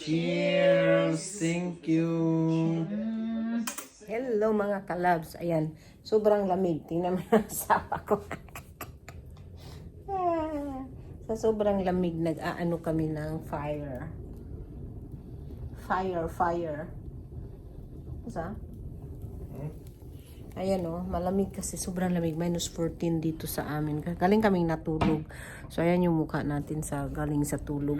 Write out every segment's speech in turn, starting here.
Cheers! Thank you! Hello mga kalabs. Ayan, sobrang lamig. Tingnan mo yung asawa ko. Sa sobrang lamig, nag-aano kami ng fire. Fire. Sa? Ayan o, malamig kasi, sobrang lamig. -14 dito sa amin. Galing kaming natulog. So, ayan yung mukha natin sa galing sa tulog.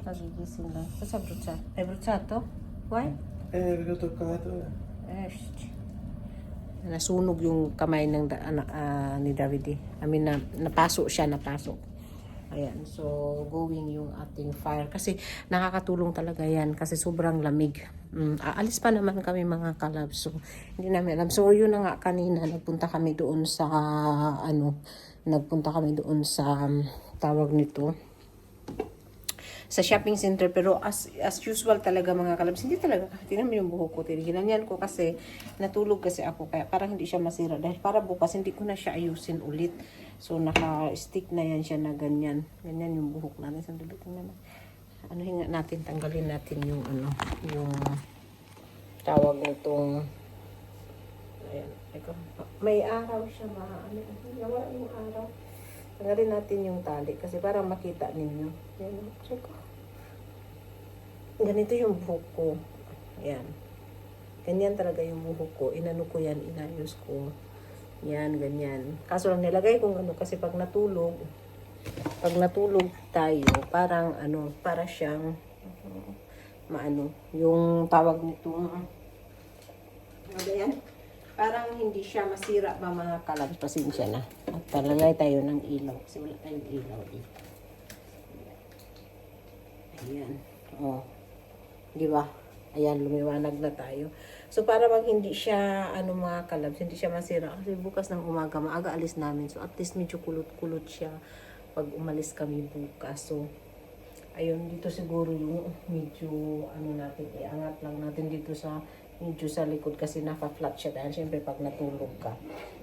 Nagigising lang. Sa brutsa? Ay, brutsa to? Why? Vi har toccato. Nasunog yung kamay ng ni David. I mean, napasok siya. Ayan, so going yung ating fire. Kasi nakakatulong talaga yan kasi sobrang lamig. Aalis pa naman kami mga kalab. So, hindi namin alam. So, yun na nga kanina. Nagpunta kami doon sa, tawag nito, sa shopping center. Pero as usual talaga mga kalabs, hindi talaga, tingnan mo yung buhok ko, tiniginan ko kasi natulog kasi ako, kaya parang hindi siya masira dahil para bukas hindi ko na siya ayusin ulit. So naka-stick na yan siya na ganyan yung buhok natin. Sandali, tingnan mo, hinga natin, tanggalin natin yung yung tawag nitong, ayan, may araw siya, nawala yung araw. Tanggalin natin yung tali kasi parang makita ninyo. Yan, check ko. Ganito yung buhok ko. Ayan. Ganyan talaga yung buhok ko. Inano ko yan, inayos ko. Yan, ganyan. Kaso lang nilagay kong kasi pag natulog tayo, parang para siyang yung tawag nito. Yan. Parang hindi siya masira pa mga kalabs. Pasensya na. At talagay tayo ng ilaw. Kasi wala tayong ilaw eh. Ayan. Oh. Di ba? Ayan, lumiwanag na tayo. So, para bang hindi siya, mga kalabs, hindi siya masira. Kasi bukas ng umaga, maaga alis namin. So, at least medyo kulot-kulot siya pag umalis kami bukas. So, ayun, dito siguro yung medyo, natin, iangat lang natin dito sa medyo sa likod kasi naka-flat siya dahil syempre pag natulog ka.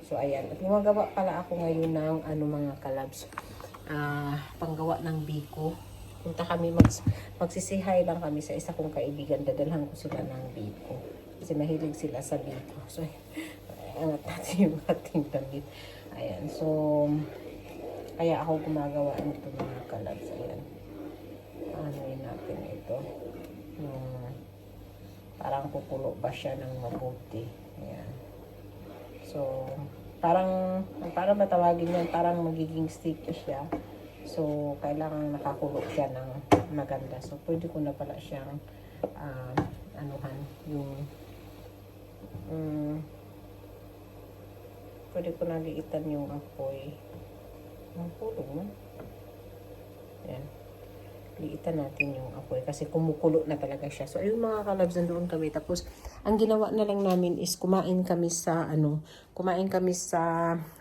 So, ayan. At gumagawa pala ako ngayon ng mga kalabs. Panggawa ng biko. Punta kami, magsisihay lang kami sa isa kong kaibigan. Dadalhan ko sila ng biko. Kasi mahilig sila sa biko. So, angat natin yung ating damit. Ayan. So, kaya ako gumagawa nito mga kalabs. Ayan. Anoin natin ito. Parang kukulo ba siya ng mabuti. Ayan. So, parang matawagin yan, parang magiging sticky siya. So, kailangan nakakulo siya ng maganda. So, pwede ko na pala siyang pwede ko nagiitan yung apoy. Ang kulog mo. Ayan. Liitan natin yung apoy kasi kumukulo na talaga siya. So, ayun mga kalabs, nandoon kami. Tapos, ang ginawa na lang namin is kumain kami sa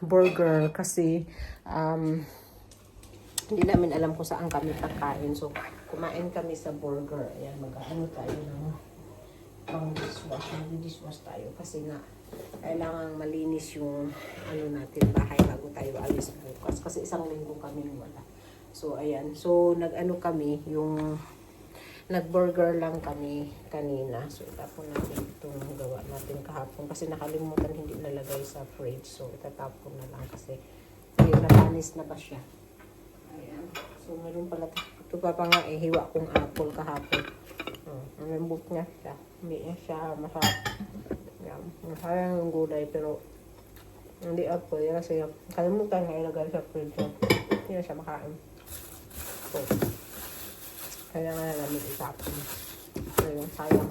burger kasi hindi namin alam kung saan kami kakain. So, kumain kami sa burger. Ayan, tayo ng pang-dishwash. Mag-dishwash tayo kasi nga kailangan malinis yung natin bahay bago tayo alis bukas. Kasi isang linggo kami wala. So, ayan. So, nag-burger lang kami kanina. So, itapon natin itong gawa natin kahapon. Kasi nakalimutan hindi nalagay sa fridge. So, itatapon na lang kasi napanis na ba siya. Ayan. So, meron pala. Ito pa nga hiwa kong apple kahapon. Ang lambot niya siya. Hindi niya siya masarap. Ayan. Masarap yung gulay pero hindi apple. Kasi kalimutan nga ilagay sa fridge. Hindi na siya makain. So, kailangan na namin itapon. Ayun, sayang.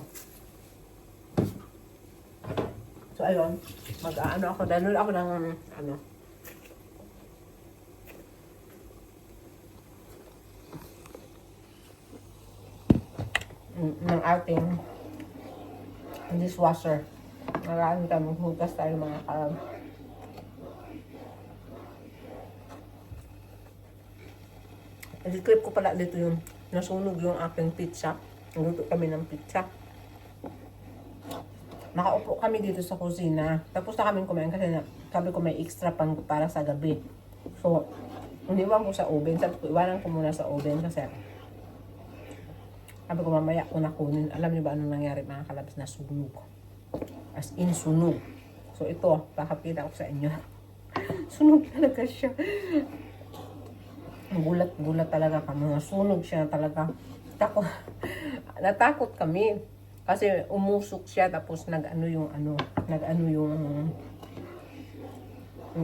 So, ayun. Ako. Download ako ng ng ating dishwasher. Marami tayo maghugas tayo mga kalab. I-clip ko pala dito yung nasunog yung aking pizza. Nagluto kami ng pizza. Nakaupo kami dito sa kusina. Tapos na kami kumain kasi sabi ko may extra pang para sa gabi. So, iniwan ko sa oven. Sabi ko, iwanan ko muna sa oven kasi Sabi ko mamaya ko na kunin. Alam niyo ba anong nangyari mga kalabs? Nasunog. As in sunog. So ito, pakapita ko sa inyo. Sunog talaga siya. Gulat talaga kami. Nasunog siya talaga. Natakot kami. Kasi umusok siya tapos nag-ano yung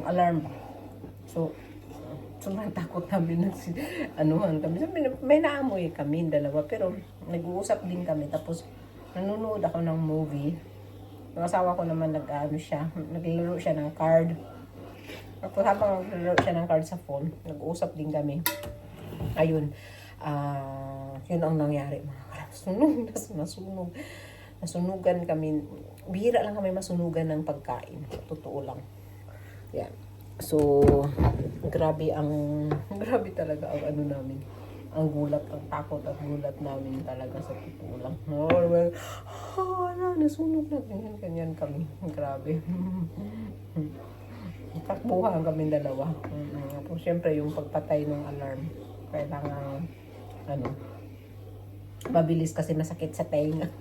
alarm. So, sobrang takot namin anuhan kami. Sabi, may naamoy kami, dalawa. Pero, nag-uusap din kami. Tapos, nanonood ako ng movie. Yung asawa ko naman naglaro siya ng card. Tapos, habang naglalaro siya ng card sa phone, nag-uusap din kami. Ayun. Yun ang nangyari, mga kalabs. Nasunugan kami. Bihira lang kami masunugan ng pagkain. Totoo lang. Yan. So, grabe talaga ang ano namin. Ang gulat, ang takot at gulat namin talaga sa totoo lang. Nasunog na. Ganyan kami. Grabe. Takbuhan kami dalawa. Tapos, syempre, yung pagpatay ng alarm. Kailangan, mabilis kasi masakit sa tenga.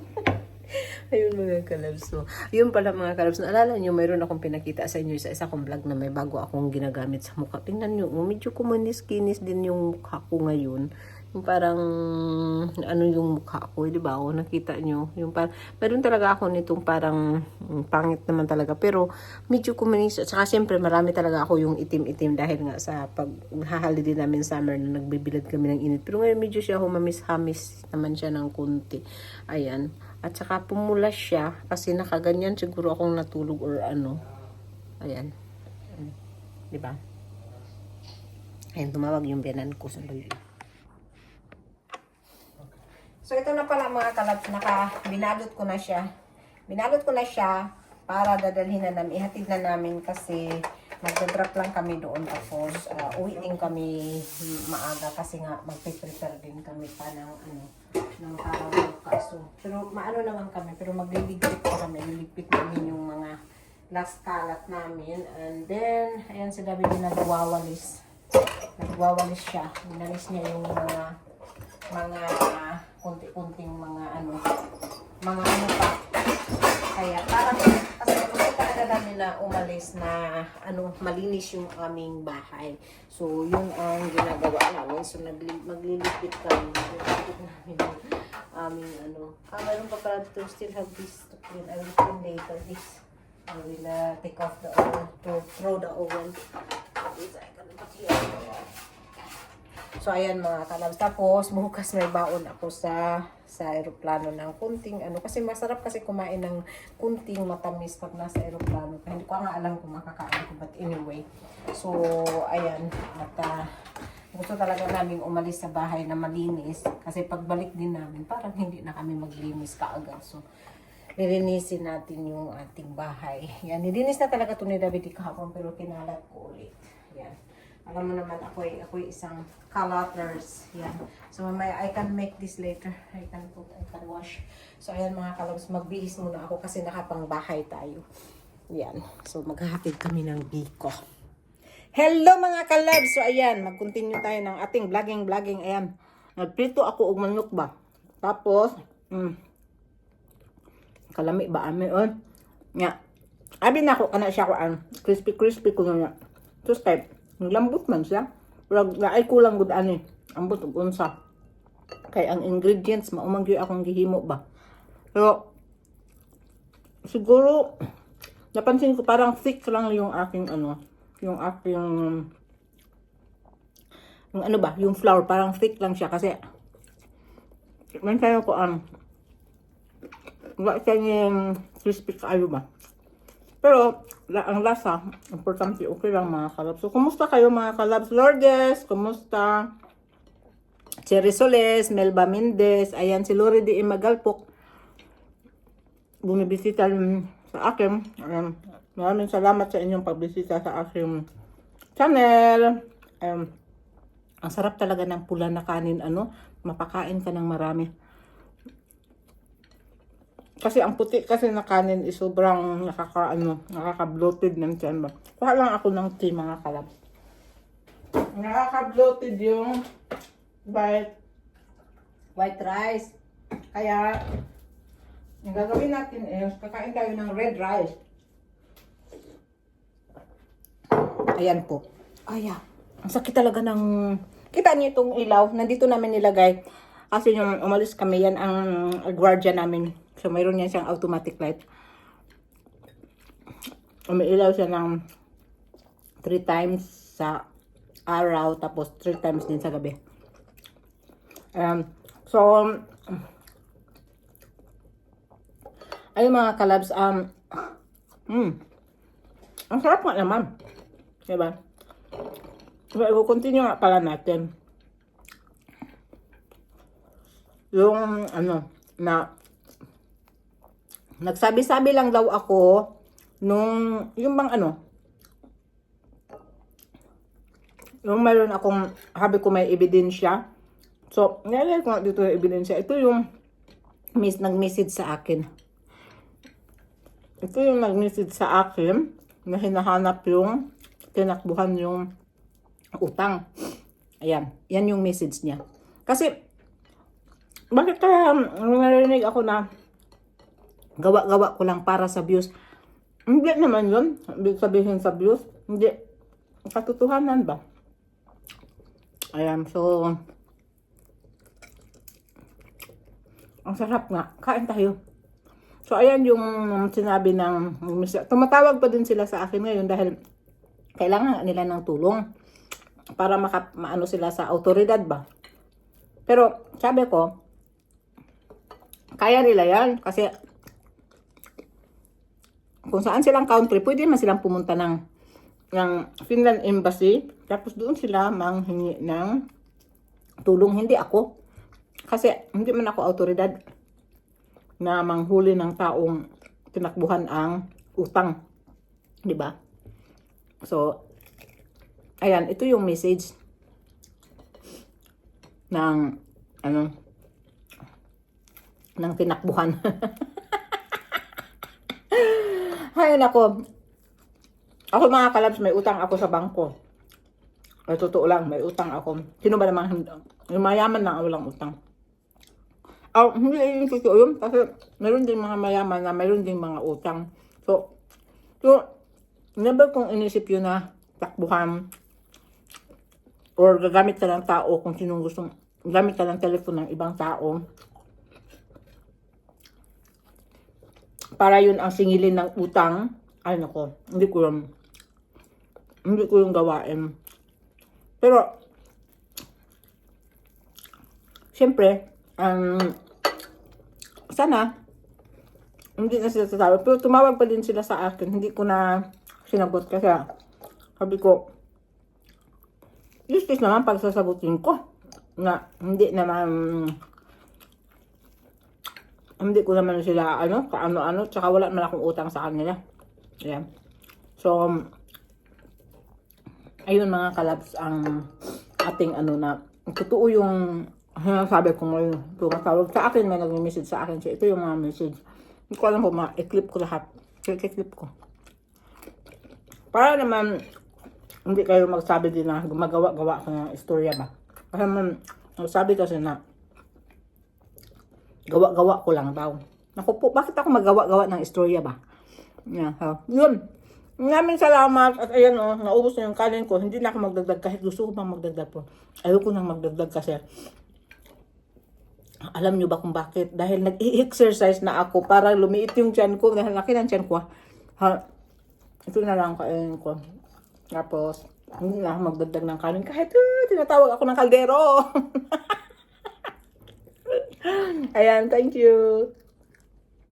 Ayun mga kalabs. So, yun pala mga kalabs. Naalala nyo, mayroon akong pinakita sa inyo sa isa kong vlog na may bago akong ginagamit sa mukha. Tingnan nyo, medyo kumanis-kinis din yung mukha ko ngayon. Yung parang, yung mukha ko, di ba? O, nakita nyo. Yung parang, meron talaga ako nitong parang, pangit naman talaga. Pero, medyo kumanis. At saka, siyempre, marami talaga ako yung itim-itim dahil nga sa paghahali din namin summer na nagbibilad kami ng init. Pero ngayon, medyo siya humamis-hamis naman siya ng kunti. Ayan. At saka pumula siya kasi nakaganyan siguro akong natulog or ano. Ayan. Diba? Ayan, tumawag yung biyanan ko. Sandali. So, ito na pala mga kalabs. Binalot ko na siya. Binalot ko na siya para dadalhin na namin. Ihatid na namin kasi magdadrop lang kami doon. Tapos, uwi din kami maaga kasi nga magpiprepare din kami pa ng araw bukas. So, pero maano naman kami, pero magliligpit pa kami. Liligpit namin yung mga last kalat namin. And then, ayan si David yung nagwawalis. Nagwawalis siya. Inalis niya yung mga kunti-kunting mga ano pa. Kaya parang kasi gusto talaga namin na umalis na malinis yung aming bahay. So, yun ang ginagawa namin. So, maglilipit kami. Maglilipit namin yung aming mayroon pa pala to still have this to clean. I will clean later this. I will take off the oil to throw the oil. So, ayan mga kalabs. Tapos, bukas may baon ako sa aeroplano ng kunting kasi masarap kasi kumain ng kunting matamis pag nasa aeroplano. Hindi ko nga alam kung makakain ko, but anyway. So, ayan. At gusto talaga namin umalis sa bahay na malinis kasi pagbalik din namin, parang hindi na kami maglinis kaagad. So, lilinisin natin yung ating bahay. Yan, nilinis na talaga ito ni David kahapon pero kinalat ko ulit. Yan. Alam mo naman, ako isang kalaters. Yan. So, I can make this later. I can wash. So, ayan mga kalabs, magbihis muna ako kasi nakapang bahay tayo. Yan. So, maghahatid kami ng biko. Hello mga kalabs! So, ayan, mag-continue tayo ng ating vlogging. Ayan. Nagprito ako og manok ba? Tapos, kalami ba amin? Nga. Abi na ako, kana siya ko crispy ko na. So, type. Lambot man siya. Pero laay kulang gud ani. Ambot ug unsa. Kay ang ingredients maumanggi akong gihimo ba. Pero siguro napansin ko parang thick lang yung aking yung flour parang thick lang siya kasi man tayo ko wala siya yung crispy kaayo ba. Pero, ang lasa, importante, okay lang mga kalabs. So, kumusta kayo mga kalabs? Lourdes, kumusta? Cherry Soles, Melba Mendez, ayan si Lori D. Magalpok. Bumibisita sa akin. Maraming salamat sa inyong pagbisita sa aking channel. Ang sarap talaga ng pula na kanin, mapakain ka ng marami. Kasi ang puti kasi na kanin is sobrang nakaka-bloated ng tiyan ba. Kuha lang ako ng tea mga kalabs. Nakaka-bloated yung white rice. Kaya, ang gagawin natin is, kakain tayo ng red rice. Ayan po. Ayan. Ang sakit talaga ng... Kita niyo itong ilaw. Nandito namin nilagay. Kasi yung umalis kami, yan ang guardia namin. So, mayroon yan siyang automatic light. Umiilaw siya ng 3 times sa araw, tapos 3 times din sa gabi. So, ay mga kalabs, ang sarap nga naman. Diba? So, i-continue nga pala natin. Yung, na, nagsabi-sabi lang daw ako, nung, yung bang yung mayroon akong, sabi ko may ebidensya. So, nalagay ko dito yung ebidensya. Ito yung, nag-message sa akin. Ito yung nag-message sa akin, na hinahanap yung, tinakbuhan yung utang. Ayan. Yan yung message niya. Kasi, bakit kaya narinig ako na gawa-gawa ko lang para sa views? Hindi naman yun. Ibig sabihin sa views. Hindi. Katotohanan ba? Ayan. So, ang sarap nga. Kain tayo. So, ayan yung sinabi ng tumatawag pa din sila sa akin ngayon dahil kailangan nila ng tulong para maano sila sa autoridad ba. Pero, sabi ko, kaya nila yan kasi kung saan silang country, pwede man silang pumunta ng Finland Embassy, tapos doon sila manghingi ng tulong, hindi ako. Kasi hindi man ako autoridad na manghuli ng taong tinakbuhan ang utang. Di ba? So, ayan, ito yung message ng ng tinakbuhan. Ay, nako. Ako mga kalabs, may utang ako sa bangko. Ay, totoo lang, may utang ako. Sino ba naman, yung mayaman lang walang utang. Hindi yung totoo yun. Kasi meron din mga mayaman na meron din mga utang. So never kong inisip yun na takbuhan or gagamit ka ng tao kung sinong gustong gamit ka ng telephone ng ibang tao para yun ang singilin ng utang. Ay nako, hindi ko yung gawain. Pero siyempre sana hindi na sila sasabi. Pero tumawag pa din sila sa akin. Hindi ko na sinagot kasi sabi ko justice naman pag sasagutin ko na hindi ko naman sila kaano-ano, tsaka wala naman akong utang sa kanila. Ayan. So ayun mga kalabs, ang ating na totoo yung sabi ko may tumatawag sa akin, may nag-message sa akin. So ito yung mga message. Hindi ko alam kung ma-clip ko lahat. I-clip ko. Para naman hindi kayo magsabi din na gumagawa-gawa ko ng istorya ba. Kasi magsabi kasi na gawa-gawa ko lang daw. Naku po, bakit ako magawa-gawa ng istorya ba? Yeah, yun. Maraming salamat. At ayan naubos na yung kanin ko. Hindi na ako magdagdag kahit gusto ko bang magdagdag po. Ayoko nang magdagdag kasi alam nyo ba kung bakit? Dahil nag-i-exercise na ako para lumiit yung tiyan ko. Dahil laki ng tiyan ko. Ito na lang kainin ko. Tapos, hindi na ako magdagdag ng kanin. Kahit tinatawag ako ng kaldero. Ayan, thank you.